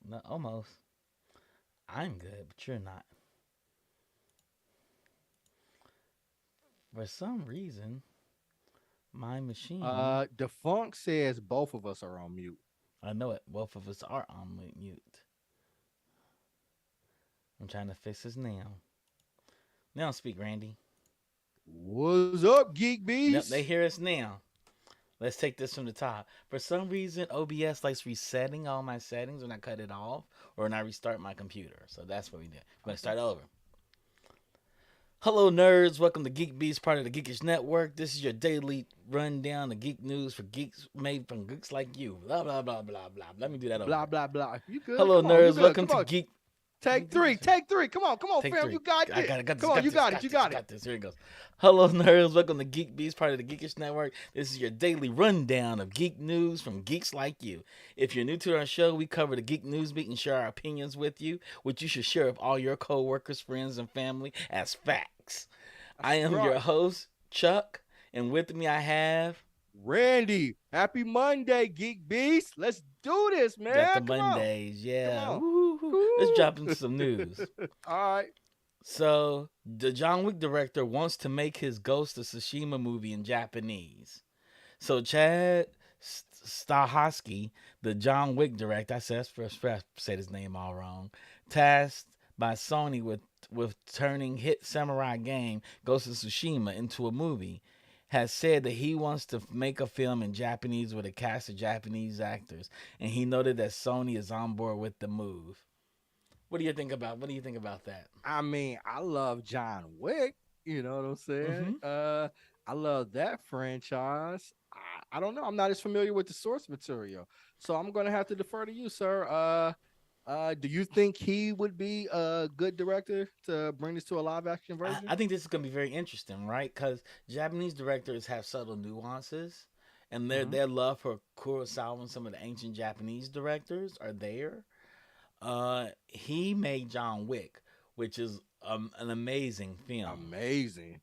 No, almost. I'm good, but you're not. For some reason, my machine. The funk says both of us are on mute. I know it. Both of us are on mute. I'm trying to fix this now. Now speak, Randy. What's up, Geek Nope, Beast? they hear us now. Let's take this from the top. For some reason, OBS likes resetting all my settings when I cut it off or when I restart my computer. So that's what we did. We're going to Okay. start over. Hello, nerds. Welcome to GeekBeast, part of the Geekish Network. This is your daily rundown of geek news for geeks made from geeks like you. Blah, blah, blah, blah, blah. Let me do that Blah over. blah blah. You good? Hello, Come on, you nerds. good? Welcome Come to on. Geek. Take three. Take three. Come on, Take fam. three. You got I this. got, I got Come this, on, got you this, got it. got You this, got it. got this. Here it goes. Hello, nerds. Welcome to Geek Beast, part of the Geekish Network. This is your daily rundown of geek news from geeks like you. If you're new to our show, we cover the geek news beat and share our opinions with you, which you should share with all your coworkers, friends, and family as facts. I That's am your right. host, Chuck, and with me I have Randy, happy Monday, Geek Beast. Let's do this, got the man. Come on. Mondays. Come Yeah. on. Woo-hoo-hoo. Let's Woo. drop into some news. All right. So, the John Wick director wants to make his Ghost of Tsushima movie in Japanese. So, Chad Stahelski, the John Wick director, I said, I said his name all wrong, tasked by Sony with turning hit samurai game Ghost of Tsushima into a movie, has said that he wants to make a film in Japanese with a cast of Japanese actors, and he noted that Sony is on board with the move. What do you think about that? I mean, I love John Wick. You know what I'm saying? Mm-hmm. I love that franchise. I don't know. I'm not as familiar with the source material, so I'm gonna have to defer to you, sir. Do you think he would be a good director to bring this to a live action version? I think this is gonna be very interesting, right? Because Japanese directors have subtle nuances, and Hmm. their love for Kurosawa and some of the ancient Japanese directors are there. He made John Wick, which is an amazing film. Amazing.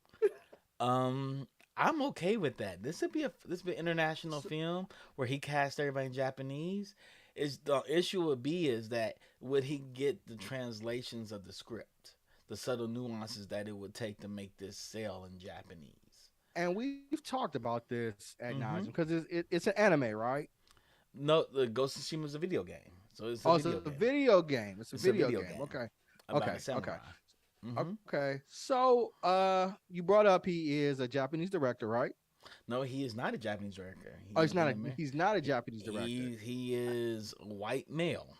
Um, I'm okay with that. This would be an international So, film where he cast everybody in Japanese. Is the issue would be is that would he get the translations of the script, the subtle nuances that it would take to make this sell in Japanese. and we've talked about this at nauseum Mm-hmm. because it's an anime, right? No, the Ghost of Tsushima is a video game, so it's a Oh, it's video a game. video game. It's a It's a video video game. game Okay. about a Okay. Okay. samurai. Mm-hmm. Okay. So, you brought up he is a Japanese director, right? No, he is not a Japanese director. Oh, He's an Amer- he's not a he, Japanese director. he is a white male.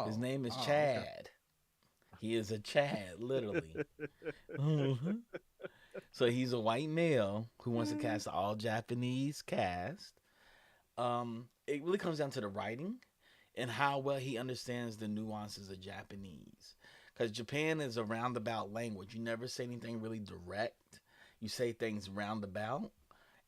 His Oh. name is Oh, okay. Chad. He is a Chad, literally. Mhm. So he's a white male who wants to cast an all Japanese cast. It really comes down to the writing and how well he understands the nuances of Japanese. Because Japan is a roundabout language. You never say anything really direct. You say things roundabout,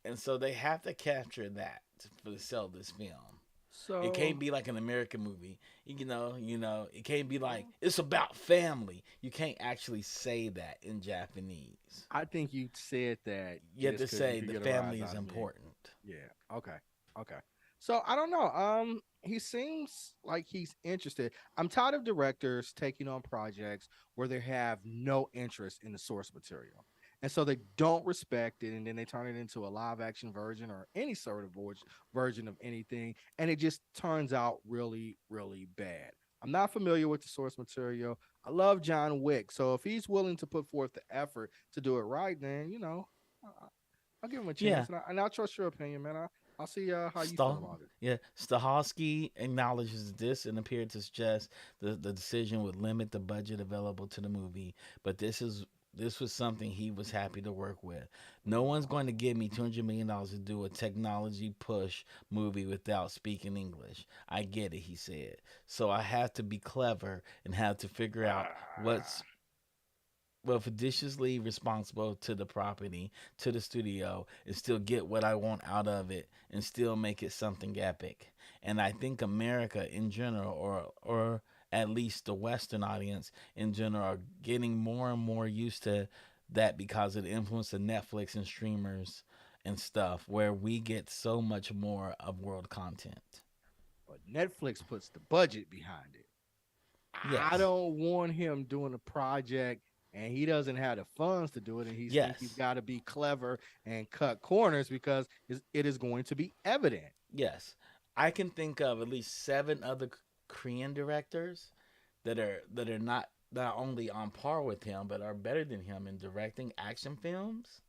and so they have to capture that for to sell this film. It So, can't be like an American movie. It can't be like it's about family. You can't actually say that in Japanese. I think you said that You have to just because you say could the get a rise family is out of me. important. Yeah. Okay. Okay. So I don't know. He seems like he's interested. I'm tired of directors taking on projects where they have no interest in the source material. And so they don't respect it, and then they turn it into a live action version or any sort of version of anything, and it just turns out really, really bad. I'm not familiar with the source material. I love John Wick, so if he's willing to put forth the effort to do it right, then I'll give him a Yeah, chance, and I'll trust your opinion, man. I'll see how you feel Stah about it. yeah, Stahelski acknowledges this and appeared to suggest the decision would limit the budget available to the movie, but this was something he was happy to work with. No one's going to give me $200 million to do a technology push movie without speaking English. I get it, he said. So I have to be clever and have to figure out what's Ah, well judiciously responsible to the property, to the studio, and still get what I want out of it and still make it something epic. And I think America in general, or at least the Western audience in general, are getting more and more used to that because of the influence of Netflix and streamers and stuff, where we get so much more of world content. Netflix puts the budget behind it. I Yes. don't want him doing a project and he doesn't have the funds to do it, and he's think he's Yes. got to be clever and cut corners because it is going to be evident. Yes. I can think of at least seven other Korean directors that are not only on par with him but are better than him in directing action films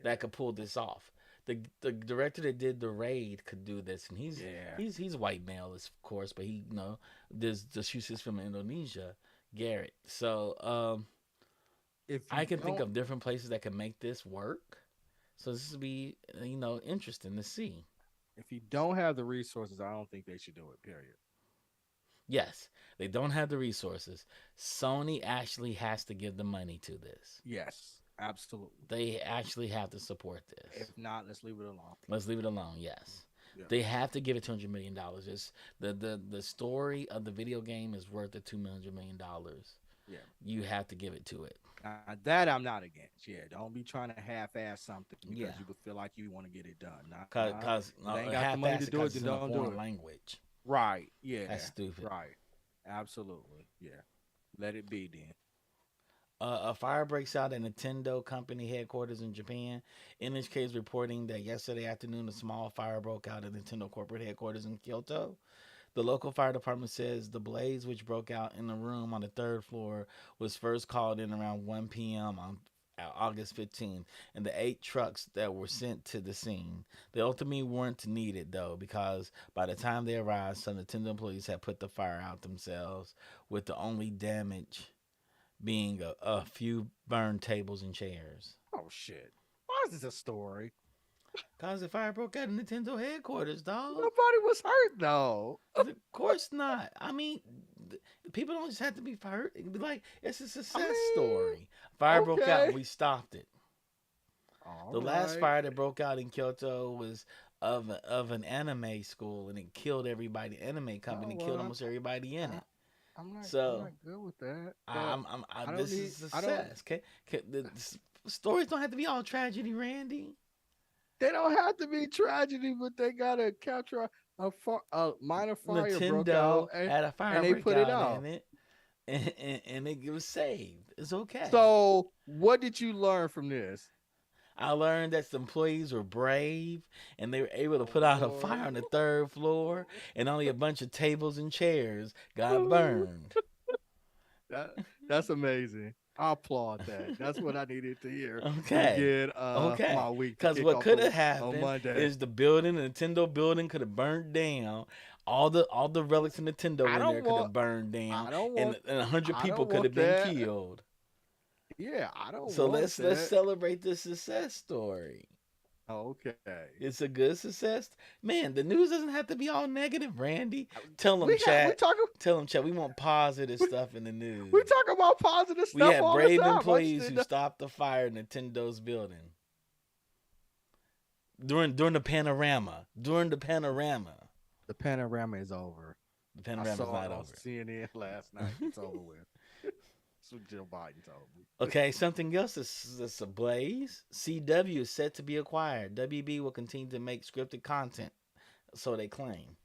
that Yeah, could pull this off. The director that did The Raid could do this, and he's yeah. he's he's white male, of course, but he there's the shoots is from Indonesia, Garrett. So If you I can think don't, of different places that can make this work. So this would be interesting to see. if you don't have the resources, I don't think they should do it. Period. Yes, they don't have the resources. Sony actually has to give the money to this. Yes, absolutely. They actually have to support this. If not, let's leave it alone. Let's leave it alone. Yes, Yeah, they have to give it $200 million. It's the story of the video game is worth the $200 million. yeah. You have to give it to it. That I'm not against. Yeah, don't be trying to half-ass something because Yeah, you feel like you want to get it done. Nah, cause if they ain't got the half money to assed do it, because then it's in a don't do foreign it. language. Right. Yeah. That's stupid. Right. Absolutely. Yeah. Let it be then. A fire breaks out at Nintendo company headquarters in Japan. NHK is reporting that yesterday afternoon, a small fire broke out at Nintendo corporate headquarters in Kyoto. The local fire department says the blaze, which broke out in a room on the third floor, was first called in around 1 p.m. on August 15th, and the 8 trucks that were sent to the scene. They ultimately weren't needed, though, because by the time they arrived, some Nintendo employees had put the fire out themselves, with the only damage being a few burned tables and chairs. Oh shit. Why is this a story? Cause the fire broke out in Nintendo headquarters, dog. Nobody was hurt though. Of course not. I mean, people don't just have to be hurt. It be like it's a I success mean, story. Fire broke out and okay. we stopped it. All The last right. fire that broke out in Kyoto was of an anime school, and it killed everybody. Anime Oh company killed well, almost everybody in I, it. I'm So not good with that. But I I don't this need is a I don't success. Okay, stories don't have to be all tragedy, Randy. they don't have to be tragedy, but they gotta capture a minor fire broke Nintendo out had a and fire they put it breakout out. in it, and it was saved. It's okay. So what did you learn from this? I learned that the employees were brave and they were able to Oh put out a Lord. fire on the third floor, and only a bunch of tables and chairs got burned. that that's amazing. I applaud that. That's what I needed to hear to Okay. get Okay. my week to Because kick what off could have on happened Monday. is the Nintendo building could have burned down. All the relics of Nintendo I in there don't could want have burned down, I don't and want 100 I people don't could want have been that. killed. Yeah, I don't So want let's that. celebrate the success story. Okay. It's a good success. Man, the news doesn't have to be all negative, Randy. Tell them, We chat. talking Tell them, chat. We want positive we, stuff in the we news. talk about positive We stuff had all the brave time. I just employees didn't who know. stopped the fire in Nintendo's building during the panorama. During the panorama. The panorama is over. The I panorama's saw it not on over. CNN last night. It's over with. That's what Joe Biden told me. Okay, something else that's ablaze. CW is set to be acquired. WB will continue to make scripted content, so they claim.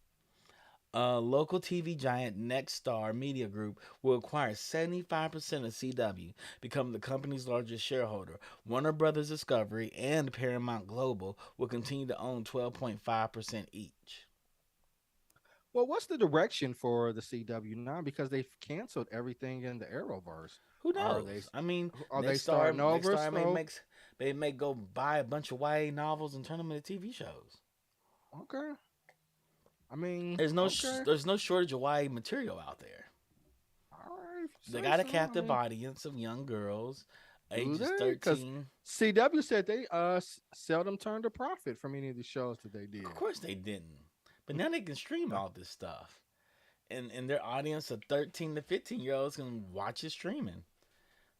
Local TV giant Nexstar Media Group will acquire 75% of CW, becoming the company's largest shareholder. Warner Brothers Discovery and Paramount Global will continue to own 12.5% each. Well, what's the direction for the CW now? Because they've canceled everything in the Arrowverse. Who Are they knows? I mean, are they starting over? So They may go buy a bunch of YA novels and turn them into TV shows. okay. I mean, okay. There's no shortage of YA material out there. All right, if you They say got a so. I captive mean, audience of young girls, do ages they? Because 13. CW said they seldom turned a profit from any of the shows that they did. Of course they didn't. But now they can stream all this stuff. And their audience of 13 to 15-year-olds can watch it streaming.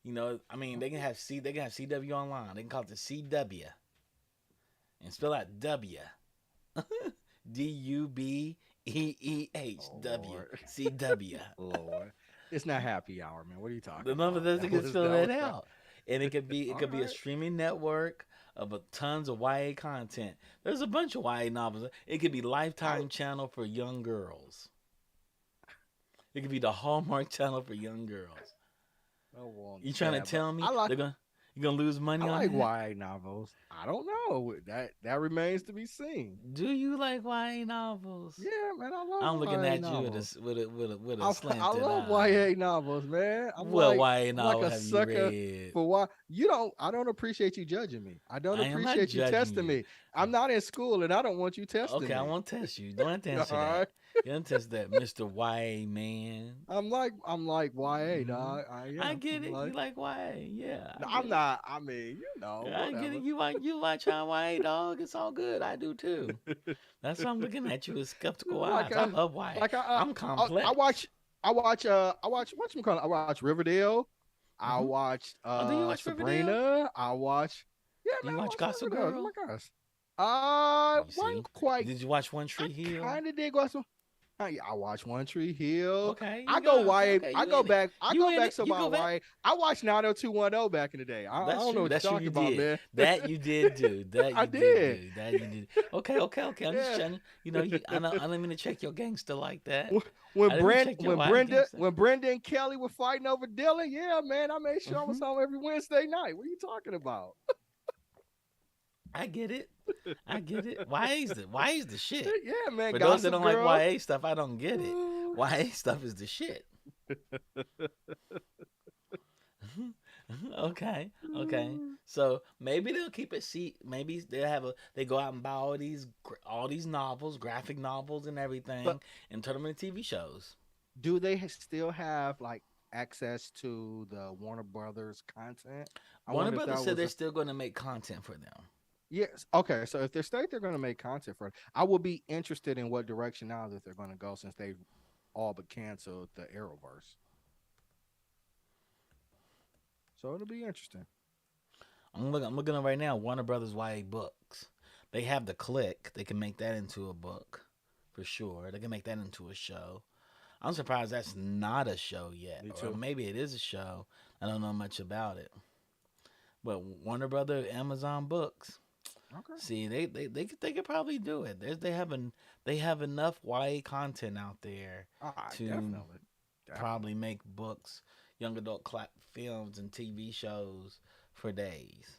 I mean, they can have CW online. They can call it the CW and spell out W. Oh DUBEEH Lord, CW. Lord, it's not happy hour, man. What are you The talking number about? doesn't That get was spell that that was right. out. And it could be All a right. streaming network, of tons of YA content. There's a bunch of YA novels. It could be I Lifetime Channel for young girls. It could be the Hallmark Channel for young girls. don't want You trying to that, but tell me you're gonna lose I money on like that? YA novels. I don't know. That remains to be seen. Do you like YA novels? Yeah, man, I love I'm looking YA at you with novels. a I slanted love eye. YA novels, man. What YA I'm like novel a have you sucker read? for why you don't. I don't appreciate you judging me. I don't I am not appreciate you judging testing you. me. I'm not in school, and I don't want you testing Okay, I me. won't test you. Don't have to All answer that. right. You don't test that, Mr. YA man. I'm like YA, Hmm. dog. I I am. get I'm it. You like like YA. Yeah, I no, get I'm it. not. I mean, I get it. whatever. You watch on YA, dog. It's all good. I do too. That's why I'm looking at you with skeptical like eyes. I love YA. like I'm I complex. watch whatchamacallit. I watch Riverdale. I Hmm. watched Oh, do you watch Riverdale? Sabrina. I watch Yeah, Do man, you I watch watched Gossip Riverdale. Oh Girl? my gosh. You Wasn't see? quite. Did you watch One I Tree Hill? kind of did go some. I watch One Tree Hill. Okay, I you go go. Okay, YA. okay. I You go in it. back. I You go in back it. so You go about back. YA. I watched 90210 back in the day. I That's don't know true. what you're That's true. talking You about, did man. that. You did do that. I You did did. do that. You did. Okay. Okay. Okay. I'm just Yeah. trying to. You know. I know. I didn't mean to check your gangster like that. I when didn't mean to Brent check your white gangster. when Brenda and Kelly were fighting over Dylan, yeah, man, I made sure I was Hmm. home every Wednesday night. What are you talking about? I get it. I get it. YA's the shit. Yeah, man, For those that Gossip don't like Girl. YA stuff, I don't get it. YA stuff is the shit. Okay, okay. So maybe they'll keep it. See, maybe they go out and buy all these novels, graphic novels, and But everything, and turn them into TV shows. do they still have like access to the Warner Brothers content? I Warner wonder if Brothers that said was they're a still going to make content for them. yes. Okay, so if they're going to make content for it, I will be interested in what direction now that they're going to go since they all but canceled the Arrowverse. So it'll be interesting. I'm looking at right now. Warner Brothers YA books. They have the Click. They can make that into a book, for sure. They can make that into a show. I'm surprised that's not a show yet, Me or too. maybe it is a show. I don't know much about it. But Warner Brother, Amazon Books. Okay. See, they could probably do it. They have enough YA content out there to Definitely. probably Definitely. make books, young adult films, and TV shows for days.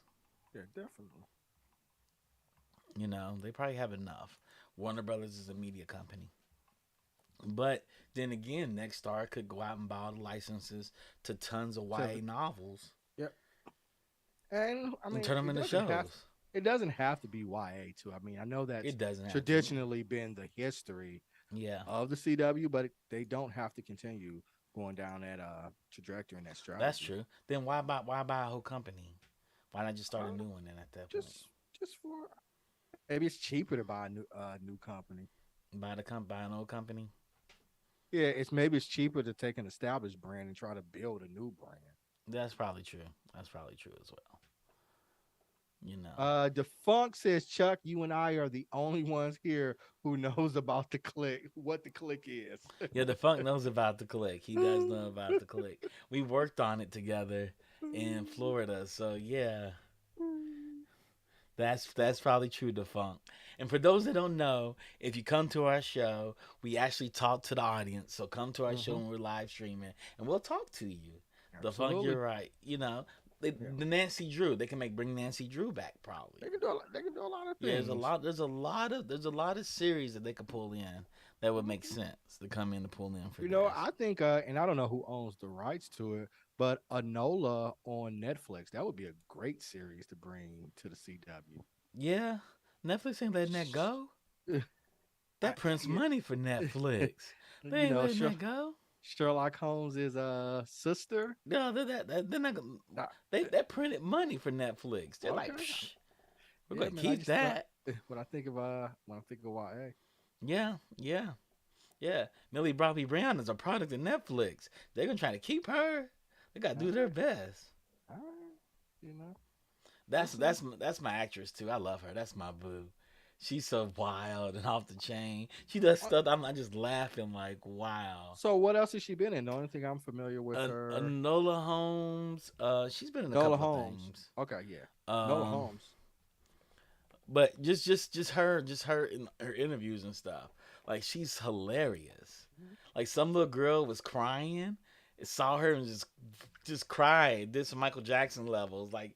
Yeah, definitely. They probably have enough. Warner Brothers is a media company. But then again, Nextstar could go out and buy all the licenses to tons of So YA novels yep. And I and mean, turn them into shows. it doesn't have to be YA too. I mean, I know that's It doesn't have to. traditionally been the history Yeah, of the CW, but they don't have to continue going down that trajectory and that that's strategy. true. Then why buy a whole company? Why not just start a Uh, new one then at that point? just for maybe it's cheaper to buy a new company. Buy an old company. Yeah, it's cheaper to take an established brand and try to build a new brand. That's probably true. That's probably true as well. You know. Defunct says Chuck, you and I are the only ones here who knows about the click, what the click is. Yeah, the funk knows about the click. He does know about the click. We worked on it together in Florida. So yeah, that's probably true, Defunct. And for those that don't know, if you come to our show, we actually talk to the audience. So come to our show Hmm. when we're live streaming, and we'll talk to you. Defunct, Absolutely. you're right. Yeah. The Nancy Drew, they can bring Nancy Drew back probably. They can do a lot of Yeah, there's a things. lot. There's a lot of series that they could pull in that would make Mhm. sense to come in to pull in for You know, this. I think, and I don't know who owns the rights to it, but Anola on Netflix, that would be a great series to bring to the CW. Yeah, Netflix ain't letting that go. I, That prints yeah, money for Netflix. They you ain't know, letting that go. Sherlock Holmes is a sister. No, they're not gonna. Uh, They printed money for Netflix. They're like, okay, Psh, we're yeah, gonna man. I keep just thought that. when I think of YA. Yeah, yeah, yeah. Millie Bobby Brown is a product of Netflix. They're gonna try to keep her. They gotta All do their right, best. all right, you know, we'll That's see. that's that's my actress too. I love her. That's my boo. She's so wild and off the chain. She does Uh, stuff. I'm just laughing like, wow. So what else has she been in? The only thing I'm familiar with her, Nola Holmes. She's been in a Nola couple of Holmes. things. Okay, yeah, Nola Um, Holmes. But just her in her interviews and stuff. Like she's hilarious. Like some little girl was crying, saw her and just cried. Did some Michael Jackson levels. Like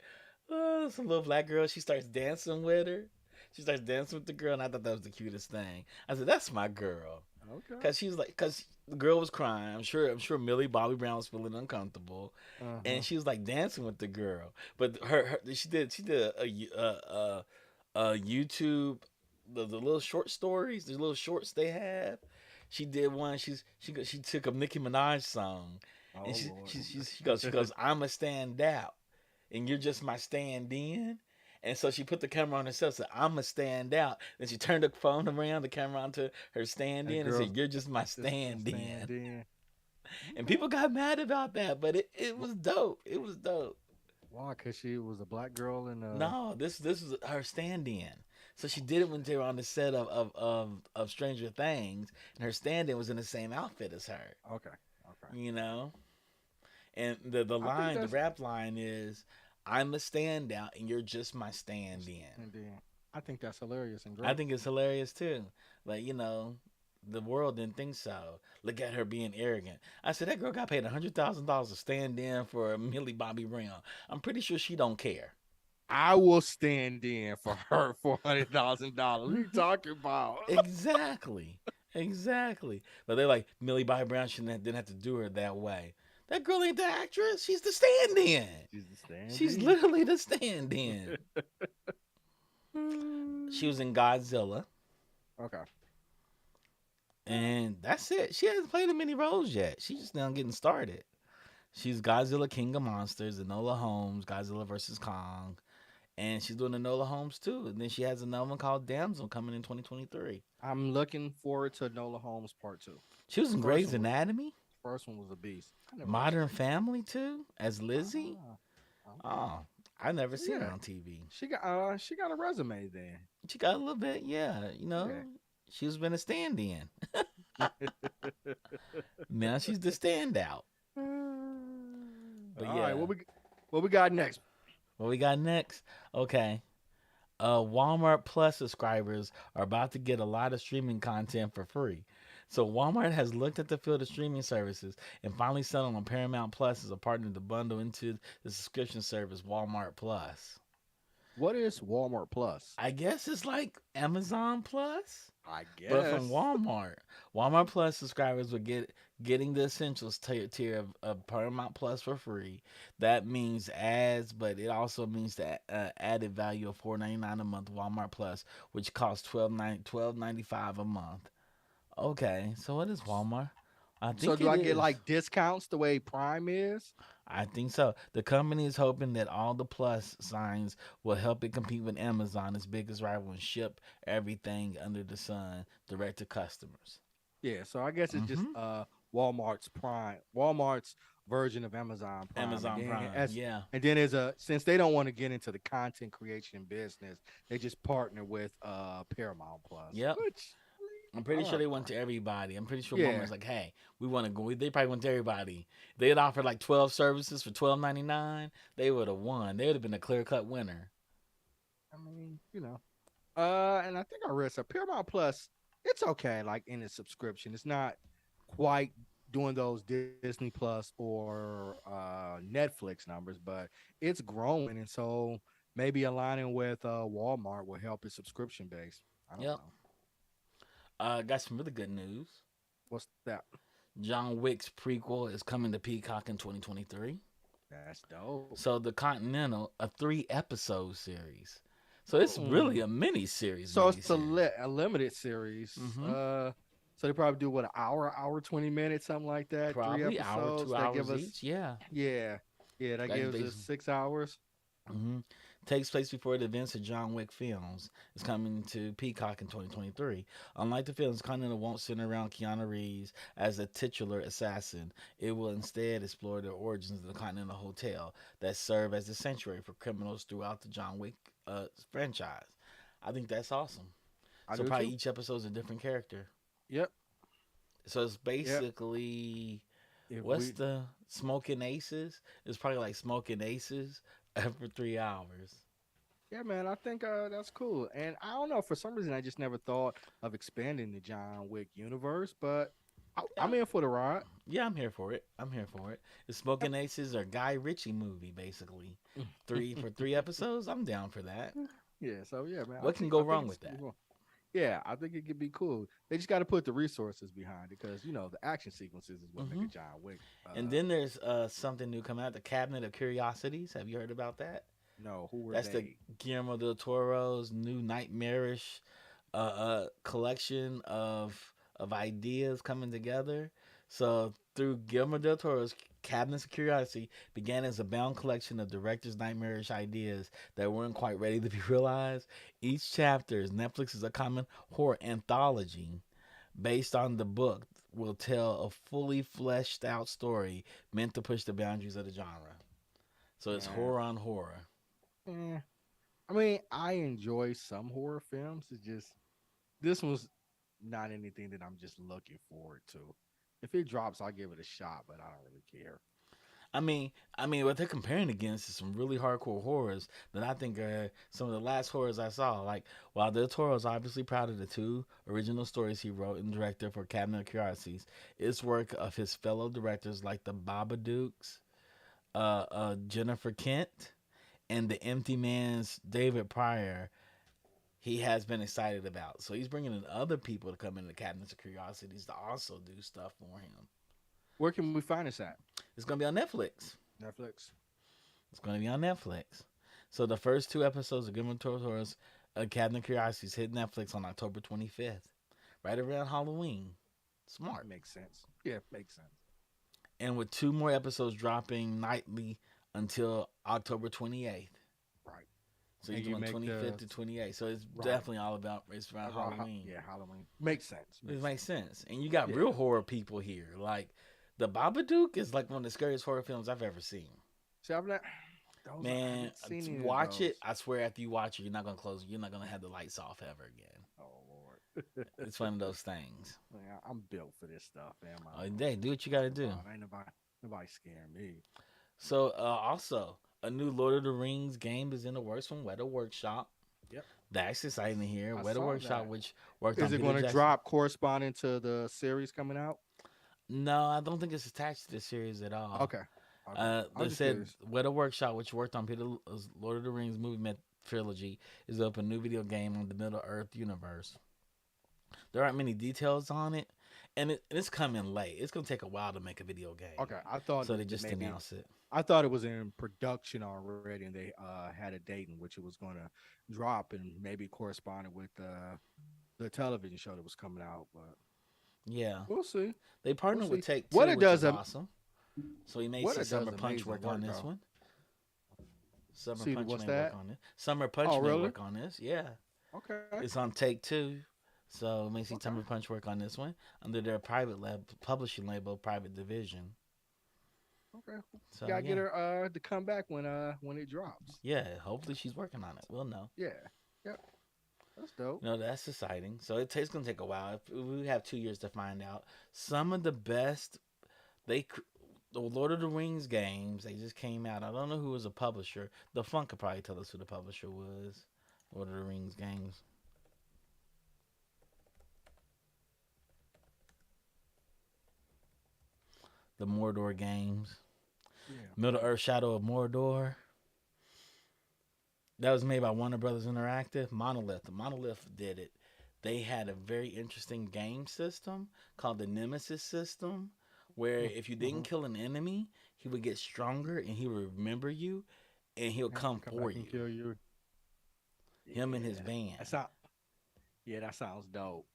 some little black girl. She starts dancing with her. She starts dancing with the girl, and I thought that was the cutest thing. I said, "That's my girl," Okay. because she's like, because the girl was crying. I'm sure Millie Bobby Brown was feeling uncomfortable, Uh huh. and she was like dancing with the girl. But her she did a YouTube the little short stories, the little shorts they have. She did one. She took a Nicki Minaj song, and Oh Lord. she goes I'm a stand out, and you're just my stand in. And so she put the camera on herself, said, I'm a stand out. Then she turned the phone around, the camera onto her stand That in, and girl said, You're just my just stand stand in. in. And Okay. people got mad about that, but it was dope. It was dope. Why? Cause she was a black girl and No, this was her stand in. So she did it when they were on the set of Stranger Things, and her stand in was in the same outfit as her. okay. Okay. You know? And the I think line, the that's rap line is, I'm a standout and you're just my stand in. and then I think that's hilarious and I great. think it's hilarious too. Like, the world didn't think so. Look at her being arrogant. I said that girl got paid $100,000 to stand in for Millie Bobby Brown. I'm pretty sure she don't care. I will stand in for her $400,000. What are you talking about? Exactly. Exactly. But they're like, Millie Bobby Brown didn't have to do her that way. That girl ain't the actress. She's the stand in. She's a stand She's in. literally the stand in. She was in Godzilla. Okay. And that's it. She hasn't played in many roles yet. She's just now getting started. She's Godzilla King of Monsters, Enola Holmes, Godzilla versus Kong. And she's doing Enola Holmes too. And then she has another one called Damsel coming in 2023. I'm looking forward to Nola Holmes Part Two. She was The in first Grey's one was Anatomy, first one was a beast. I never watched Modern that. Family too, as Lizzie. Ah, okay. Oh, I never So seen her yeah, on TV. she got a resume then. She got a little bit, yeah. Yeah. She's been a stand-in. Now she's the standout. But All right, yeah, what we got next? what we got next? Okay, Walmart Plus subscribers are about to get a lot of streaming content for free. So Walmart has looked at the field of streaming services and finally settled on Paramount Plus as a partner to bundle into the subscription service Walmart Plus. What is Walmart Plus? I guess it's like Amazon Plus, I but from guess. Walmart. Walmart Plus subscribers will getting the essentials tier of Paramount Plus for free. That means ads, but it also means the added value of $4.99 a month Walmart Plus, which costs $12.95 a month. Okay, so what is Walmart? I So think do it I get is. like discounts the way Prime is? I think so. The company is hoping that all the plus signs will help it compete with Amazon, its biggest rival, and ship everything under the sun direct to customers. Yeah, so I guess it's just Mm-hmm. Walmart's Prime, Walmart's version of Amazon Prime, Amazon Prime. Yeah. and then as a since they don't want to get into the content creation business, they just partner with Paramount Plus, Yep. which I'm I pretty don't sure have they a went problem. to everybody. I'm pretty sure Yeah, Walmart's like, hey, we want to go. They probably went to everybody. They'd offered like 12 services for $12.99. They would have won. They would have been a clear cut winner. I mean, and I think I read some Paramount Plus. It's okay, like in its subscription, it's not quite doing those Disney Plus or Netflix numbers, but it's growing, and so maybe aligning with Walmart will help its subscription base. I don't Yep. know. Got some really good news. What's that? John Wick's prequel is coming to Peacock in 2023. That's dope. So the Continental, a 3 episode series. So it's really Mm. a So it's a, mini series. a limited series. Mm-hmm. So they probably do what, an hour 20 minutes, something like that. Three Probably hour, episodes two that give hours us, each. Yeah. yeah, yeah, that That's gives us based. 6 hours. Mm-hmm. Takes place before the events of John Wick films. It's coming to Peacock in 2023. Unlike the films, Continental won't center around Keanu Reeves as a titular assassin. It will instead explore the origins of the Continental Hotel that serve as the sanctuary for criminals throughout the John Wick franchise. I think that's awesome. I So do probably too. each episode is a different character. Yep, So it's yep. basically If what's we the Smoking Aces? It's probably like Smoking Aces for 3 hours. Yeah, man, I think that's cool. And I don't know, for some reason, I just never thought of expanding the John Wick universe, but Yeah, I'm in for the ride. yeah, I'm here for it. I'm here for it. The Yep. Smoking Aces or Guy Ritchie movie, basically. Three for 3 episodes. I'm down for that. Yeah, so yeah, man, What can go I think wrong it's with gonna be that? fun. Yeah, I think it could be cool. They just got to put the resources behind it because the action sequences is what make Hmm. a John Wick. And then there's something new coming out, the Cabinet of Curiosities. Have you heard about that? No, who were That's the they? Guillermo del Toro's new nightmarish collection of ideas coming together. So through Guillermo del Toro's Cabinets of Curiosity began as a bound collection of director's nightmarish ideas that weren't quite ready to be realized. Each chapter is Netflix's a common horror anthology based on the book will tell a fully fleshed out story meant to push the boundaries of the genre. So it's Yeah, horror on horror. eh. I mean, I enjoy some horror films. It's just this one's not anything that I'm just looking forward to. If it drops, I'll give it a shot, but I don't really care. I mean, what they're comparing against is some really hardcore horrors that I think are some of the last horrors I saw. Like, while Del Toro is obviously proud of the two original stories he wrote and directed for Cabinet of Curiosities, it's work of his fellow directors like the Babadooks, Jennifer Kent, and the Empty Man's David Pryor. He has been excited about. So he's bringing in other people to come into the Cabinets of Curiosities to also do stuff for him. Where can we find this at? It's gonna be on Netflix. Netflix. It's going to be on Netflix. So the first 2 episodes of Guillermo del Toro's Cabinet of Curiosities hit Netflix on October 25th, right around Halloween. Smart. Makes sense. Yeah, makes sense. And with 2 more episodes dropping nightly until October 28th. Right. So And you're you doing make 25th the to 28th. So it's right definitely all about, it's around around Halloween. yeah, Halloween. Makes sense. It Makes makes sense. sense. And you got Yeah. real horror people here. Like, The Babadook is like one of the scariest horror films I've ever seen. See, I've not those I Man, haven't seen any of watch it. those. I swear, after you watch it, you're not gonna close. You're not gonna have the lights off ever again. Oh Lord. It's one of those things. Yeah, I'm built for this stuff, man. Hey, do what you gotta do. Ain't nobody scaring me. So, also, a new Lord of the Rings game is in the works from Weta Workshop. Yep. That's exciting to hear. I Weta saw Workshop, that. which worked Is on it Peter going to Jackson. drop corresponding to the series coming out? No, I don't think it's attached to the series at all. Okay. Okay. I was They just said curious. Weta Workshop, which worked on Peter's Lord of the Rings movie trilogy, is up a new video game on the Middle Earth universe. There aren't many details on it, and it's coming late. It's gonna take a while to make a video game, Okay. I thought so they that just maybe announced it. I thought it was in production already, and they had a date in which it was going to drop, and maybe corresponded with the television show that was coming out. But Yeah, we'll see. they We'll partnered with see. Take What Two, it which does, is awesome. So we may what see it does Summer Punch amazing work on work this though. one. Summer See, Punch what's may work that? on it. Summer Punch Oh, may really? work on this. Yeah, Okay. it's on Take Two. So we may see Okay. Summer Punch work on this one under their publishing label, Private Division. Okay. We So gotta get yeah, her to come back when it drops. yeah. Hopefully she's working on it. We'll know. Yeah. Yep. That's dope. That's exciting. So it's gonna take a while. We have 2 years to find out. Some of the best they the Lord of the Rings games they just came out. I don't know who was a publisher. The Funk could probably tell us who the publisher was. Lord of the Rings games. The Mordor games. Yeah. Middle Earth Shadow of Mordor. That was made by Warner Brothers Interactive. Monolith did it. They had a very interesting game system called the Nemesis system, where if you didn't Mm-hmm. kill an enemy, he would get stronger and he would remember you and he'll Have to come come for back and you. kill you. Him and his Yeah. band. That sound. Yeah, that sounds dope.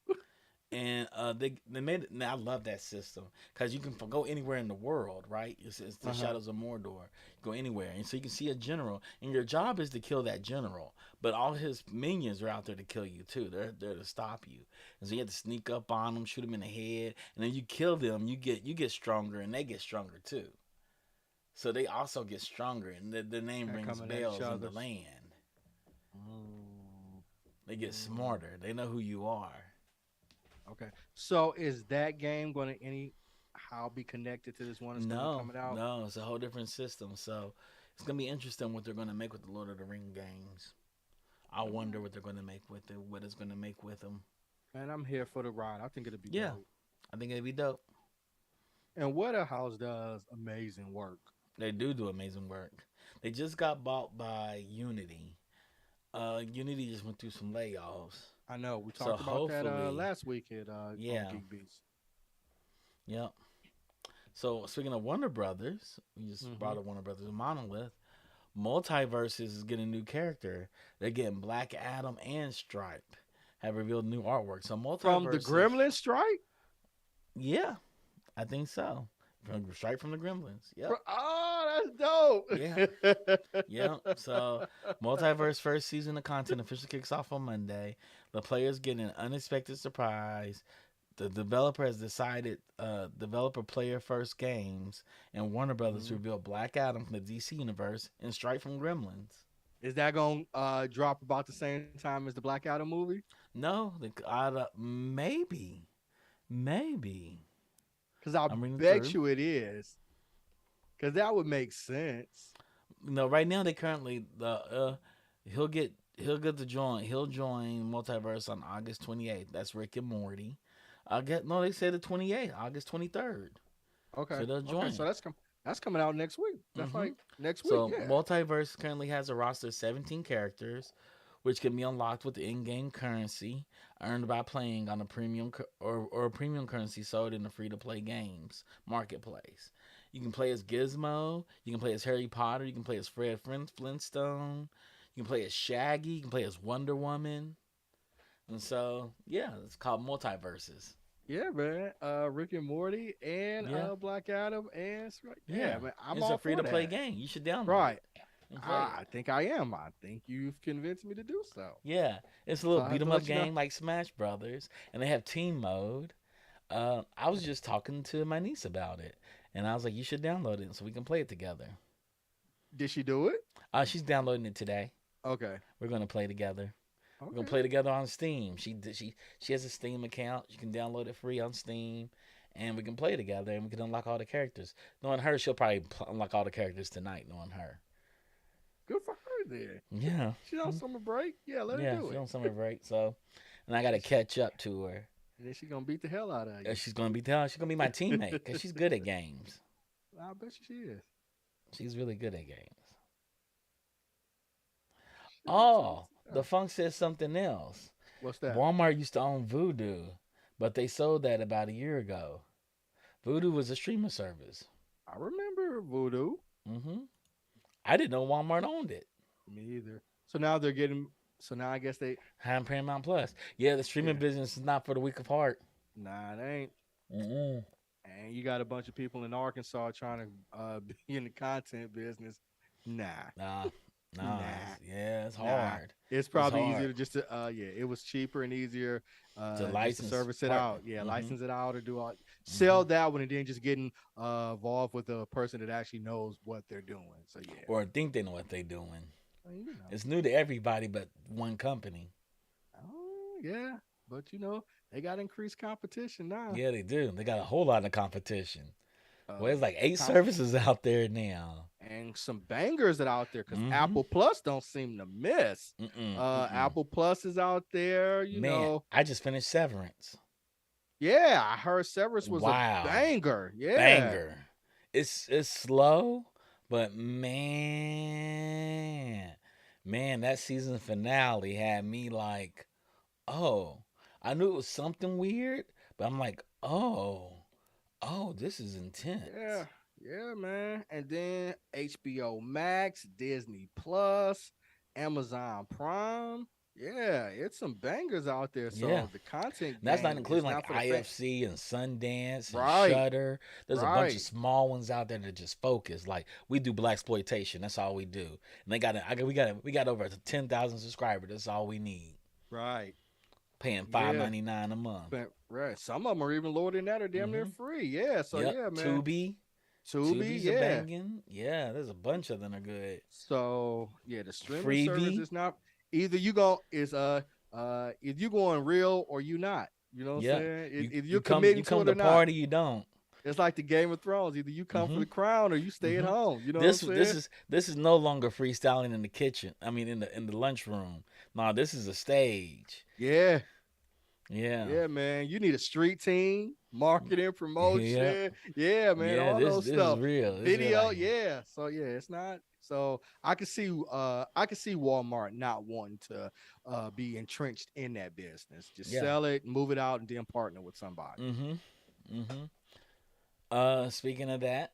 And they made it. Now I love that system because you can go anywhere in the world, right? It's the Uh huh. Shadows of Mordor. Go anywhere, and so you can see a general, and your job is to kill that general. But all his minions are out there to kill you too. They're there to stop you, and so you have to sneak up on them, shoot them in the head, and then you kill them. You get stronger, and they get stronger too. So they also get stronger, and the name And rings coming at each bells in the other. land. Mm, They get mm. smarter. They know who you are. Okay. So is that game going to any how be connected to this one that's going to be No, coming out? no, it's a whole different system. So it's gonna be interesting what they're gonna make with the Lord of the Ring games. I All wonder right. what they're going to make with it. What it's going to make with them. Man, I'm here for the ride. I think it'll be Yeah, dope. I think it'd be dope. And Waterhouse does amazing work. They do amazing work. They just got bought by Unity. Unity just went through some layoffs. I know we So talked about that hopefully, last week at on yeah, GeekBeast. yep. So speaking of Warner Brothers, we just Mm-hmm. brought up Warner Brothers Monolith. Multiverses is getting a new character. They're getting Black Adam and Stripe have revealed new artwork. So From the multiverses, Gremlin strike. yeah, I think so. From Stripe from the Gremlins. Yep. Oh, Yeah. that's Yeah. So multiverse first season of content officially kicks off on Monday. The players get an unexpected surprise. The developer has decided developer player first games, and Warner Brothers Mhm. revealed Black Adam from the DC universe and Stripe from Gremlins. Is that gonna drop about the same time as the Black Adam movie? No, maybe. Because I I'm reading bet through. you it is. Because that would make sense. No, right now they currently the he'll get to join. He'll join Multiverse on August 28th. That's Rick and Morty. I get no. They said the 28th, August 23rd. Okay. So they'll Okay. join. So that's coming out next week. That's hmm like next week. So Yeah. Multiverse currently has a roster of 17 characters, which can be unlocked with the in-game currency earned by playing on a or a premium currency sold in the free-to-play games marketplace. You can play as Gizmo. You can play as Harry Potter. You can play as Fred Flintstone. You can play as Shaggy. You can play as Wonder Woman. And so, yeah, it's called Multiverses. Yeah, man. Rick and Morty and Yeah, Black Adam and yeah. yeah, man. I'm It's a all free for to play that. game. You should download Right. it and play it. I think I am. I think you've convinced me to do so. Yeah, it's a So little I beat have to 'em up let you know. game like Smash Brothers, and they have team mode. I was just talking to my niece about it, and I was like, "You should download it so we can play it together." Did she do it? She's downloading it today. Okay. We're gonna play together. We're gonna Okay. play together on Steam. She has a Steam account. You can download it free on Steam, and we can play together, and we can unlock all the characters. Knowing her, she'll probably unlock all the characters tonight. Knowing her, Good for her then. yeah, She's on summer break. Yeah, let her yeah, do she's it. on summer break, so and I gotta catch up to her. And then she's gonna beat the hell out of you. She's gonna be my teammate because she's good at games. I bet you she is. She's really good at games. Shoot, shoot. Oh, Yeah. the funk says something else. What's that? Walmart used to own Voodoo, but they sold that about a year ago. Voodoo was a streaming service. I remember Voodoo. hmm I didn't know Walmart owned it. Me either. So now they're getting. So now I guess they. Had Paramount Plus. Yeah, the streaming Yeah. business is not for the weak of heart. Nah, it ain't. Mm-mm. And you got a bunch of people in Arkansas trying to be in the content business. Nah, Nah, nah. nah, It's nah. hard. It's It's probably easier hard to just to yeah. It was cheaper and easier to just to license service it part. out. Yeah, hmm license it out or do all hmm sell that one and then just getting involved with a person that actually knows what they're doing. So yeah, Or think they know what they're doing. I mean, you know. It's new to everybody but one company. Oh yeah, but they got increased competition now. Yeah, they do. They got a whole lot of competition. Well, Uh, there's like 8 com- services out there now. and some bangers that are out there because Mm-hmm. Apple Plus don't seem to miss. Mm-mm. Mm-mm. Apple Plus is out there. Man, I just finished Severance. Yeah, I heard Severus was a Wow, banger. Yeah, banger. It's slow, but man, that season finale had me like, oh, I knew it was something weird, but I'm like, oh, this is yeah, intense. yeah, man. And then HBO Max, Disney Plus, Amazon Prime. Yeah, it's some bangers out there. Yeah. So the content That's not game is including like not for the faint. IFC and Sundance and Right, Shutter. There's a bunch of right, small ones out there that just focus. Like we do black exploitation. That's all we do. And we got over 10,000 subscribers. That's all we need. right. Paying five Yeah, ninety nine a month. but right. Some of them are even lower than that or damn near hmm free. Yeah. So Yep. yeah, man. Tubi. Tubi, Tubi's a yeah. banging. Yeah, there's a bunch of them are good. So yeah, the streaming service Freebie. is not either you go is if you going real or you not. You know what I'm Yep. saying? You If you you're come committing you to come it or to not. party. You don't. It's like the Game of Thrones. Either you come for hmm the crown or you stay at hmm home. You know what I'm This saying? this is this is no longer freestyling in the kitchen. I mean, in the lunchroom. No, this is a stage. Yeah, Yeah. yeah, man. You need a street team, marketing, Yeah. promotion. Yeah, man, Yeah, all this those this is stuff. real. This is real Video, out here. yeah. So yeah, it's not. So I can see Walmart not wanting to be entrenched in that business. Just Yeah. sell it, move it out, and then partner with somebody. Mhm. Mhm. Speaking of that,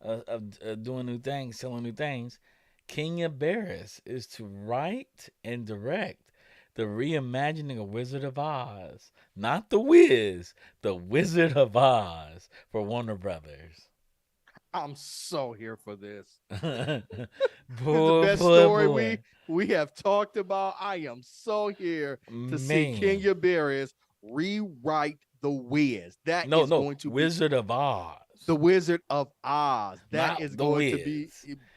of doing new things, selling new things, Kenya Barris is to write and direct the reimagining of Wizard of Oz, not the Wiz, the Wizard of Oz for Warner Brothers. I'm so here for this. This is the Boy, best boy, story boy, we have talked about. I am so here to see man. Kenya Barris rewrite the Wiz. That No, is no, going to be Wizard of the Oz, Wizard of Oz. That not is the going to Wiz.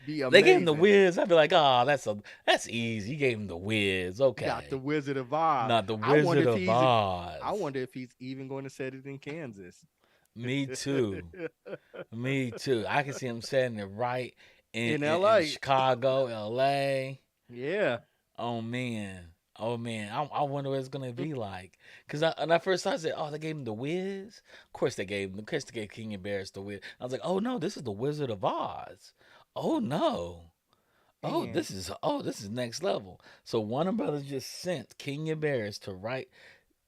be They gave him the amazing. Wiz. I'd be like, oh, that's easy. You gave him the Wiz. Got the Okay, Wizard of Oz. not the I wonder Wizard if of he's I Oz. wonder if he's even going to set it in Kansas. Me too. Me too. I can see him setting it right In in LA. Chicago, LA. Yeah. Oh man. Oh man. I wonder what it's gonna be like. Cause when I first saw it, I said, oh, they gave him the Wiz. Of course they gave King and Bears the Wiz. I was like, oh no, this is the Wizard of Oz. Oh no. And Oh this is next level. So Warner Brothers just sent King and Bears to write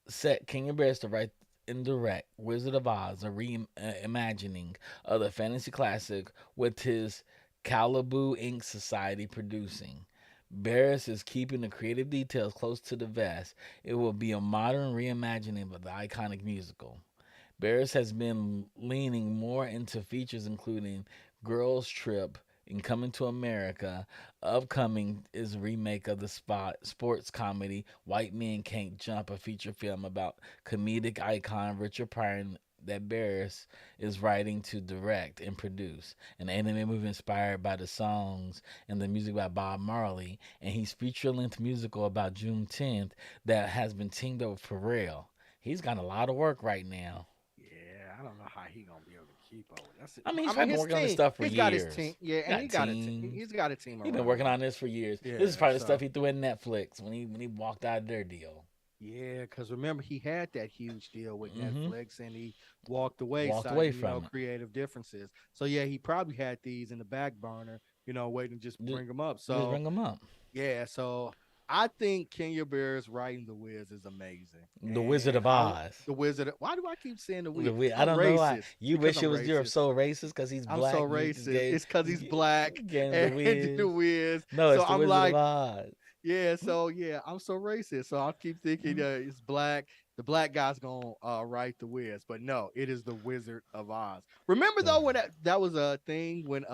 set King and Bears to write and direct Wizard of Oz, a reimagining of the fantasy classic with his Calibu Ink Society producing. Barris is keeping the creative details close to the vest. It will be a modern reimagining of the iconic musical. Barris has been leaning more into features including Girls Trip and Coming to America. Upcoming is a remake of the sports comedy White Men Can't Jump, a feature film about comedic icon Richard Pryor that Barris is writing to direct and produce. An anime movie inspired by the songs and the music by Bob Marley, and his feature-length musical about June 10th that has been teamed up with Pharrell. He's got a lot of work right now. yeah, I don't know how he gonna be able to keep up with. That's it. I mean, I he's mean, probably been his working on this team. stuff for He's got his team. years. Yeah, He and he got got a team. team. He's got a team He's been around working him. on this for years. This is Yeah. probably the stuff So he threw in Netflix when he walked out of their deal. yeah, because remember he had that huge deal with Hmm. Netflix, and he walked away, Walked away citing from it. creative differences. So yeah, he probably had these in the back burner, waiting to just Just, bring them up. just So bring him up. yeah, so I think Kenya Bears writing the Wiz is amazing, The Wizard and of Oz. the Wizard. Why do I keep saying the Wiz? I I'm don't know why. racist You because wish it I'm was you're racist. so racist because he's I'm so black. You just racist. It's because he's black gave him the and the Wiz. Wiz. No, So it's the I'm Wizard of like, Oz. yeah. So yeah, I'm so racist. So I'll keep thinking it's black. The black guy's gonna write the Wiz, but no, it is the Wizard of Oz. Remember The- though when that was a thing when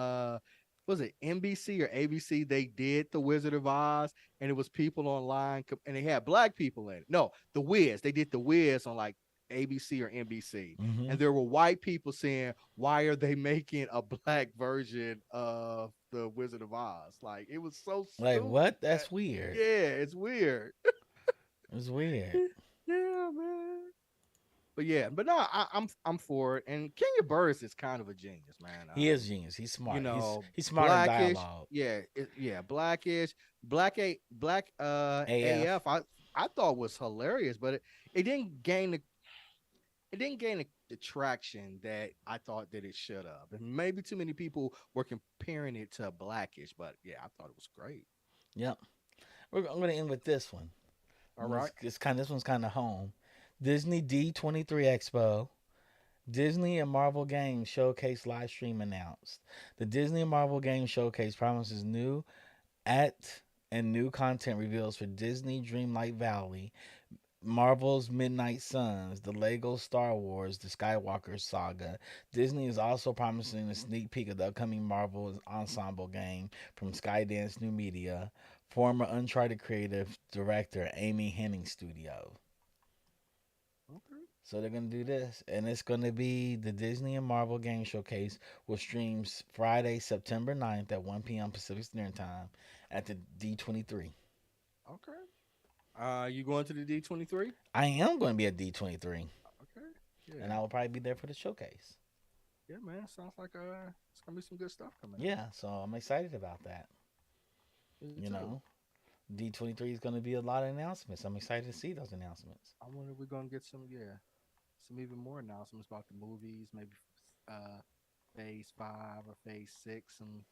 was it NBC or ABC? They did the Wizard of Oz, and it was people online, and they had black people in it. No, the Wiz. They did the Wiz on like ABC or NBC, Mhm. and there were white people saying, "Why are they making a black version of the Wizard of Oz?" Like it was so Like stupid. what? That's weird. Yeah, it's weird. It's weird. Yeah, man. But yeah, but no, I'm for it. And Kenya Burris is kind of a genius, man. He is genius. He's smart. He's smart in Blackish. dialogue. Yeah, yeah, Blackish, Black AF. AF. I thought was hilarious, but it didn't gain the traction that I thought that it should have. And maybe too many people were comparing it to Blackish, but yeah, I thought it was great. Yep. I'm gonna end with this one. All right. This one's kind of home. Disney D23 Expo. Disney and Marvel Games Showcase live stream announced. The Disney and Marvel Games Showcase promises new at and new content reveals for Disney Dreamlight Valley, Marvel's Midnight Suns, the Lego Star Wars, the Skywalker Saga. Disney is also promising a sneak peek of the upcoming Marvel Ensemble game from Skydance New Media, former Uncharted creative director Amy Hennig Studio. Okay. So they're gonna do this, and it's gonna be the Disney and Marvel Game Showcase, will streams Friday, September 9th at 1 p.m. Pacific Standard Time at the D23. Okay. You going to the D23? I am going to be at D23, Okay. and Yeah. I will probably be there for the showcase. Yeah, man. Sounds like it's gonna be some good stuff coming out. Yeah, so I'm excited about that. Me You too. know, D23 is going to be a lot of announcements. I'm excited to see those announcements. I wonder if we're gonna get some even more announcements about the movies, maybe uh phase 5 or phase 6, some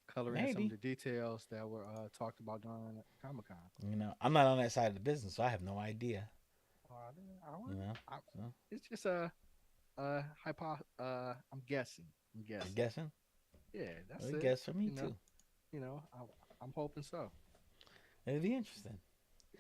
color in some of Maybe. the details that were talked about during Comic Con. I'm not on that side of the business, so I have no idea. I You wonder. know, so It's just I'm guessing. I'm you're guessing. guessing. Yeah, Well, that's I it. guess for me You know. too. You know. I'm hoping so. It'll be interesting.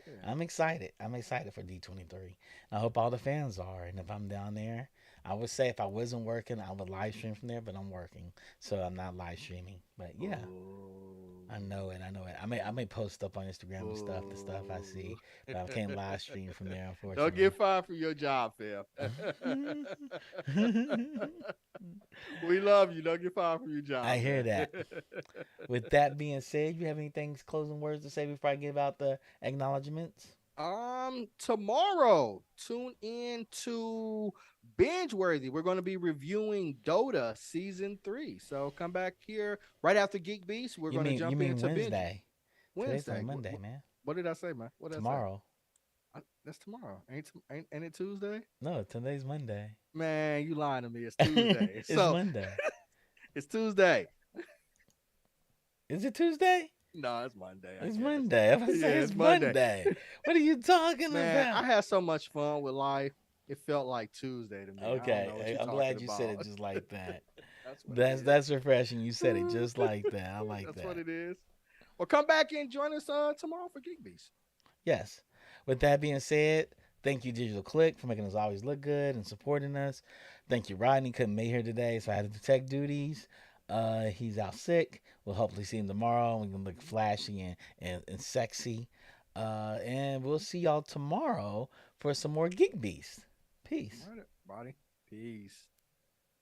Yeah. I'm excited. I'm excited for D23. I hope all the fans are. And if I'm down there, I would say if I wasn't working, I would live stream from there, but I'm working. So I'm not live streaming. But yeah, Boo. I know it. I know it. I may post up on Instagram and stuff, the stuff I Boo. see, but I can't live stream from there, Don't unfortunately. get fired from your job, fam. We love you. Don't get fired from your I job, hear man. that. With that being said, you have anything closing words to say before I give out the acknowledgments? Tomorrow, tune in to Binge Worthy. We're going to be reviewing Dota season 3. So come back here right after Geek Beast. We're You going to mean you jump mean into binging Wednesday? Today's only Wednesday. Monday, man. What did I say, man? What did I say? Tomorrow. That's tomorrow. Ain't it Tuesday? No, today's Monday. Man, you lying to me. It's Tuesday. It's So Monday. it's Tuesday. Is it Tuesday? No, it's Monday, I It's guess. Monday. I'm gonna say Yeah, it's it's Monday. Monday. What are you talking Man, I about? had so much fun with life. It felt like Tuesday to me. I don't know what Okay, you're I'm talking glad you said about. it just like that. That's what it That's is. that's refreshing. You said it just like that. I like That's what that. it is. Well, come back and join us tomorrow for Geek Beast. Yes. With that being said, thank you, Digital Click, for making us always look good and supporting us. Thank you, Rodney. Couldn't make here today, so I had to do tech duties. He's out sick. We'll hopefully see him tomorrow. We can look flashy and sexy. And we'll see y'all tomorrow for some more Geek Beast. Peace. All right, everybody. Peace.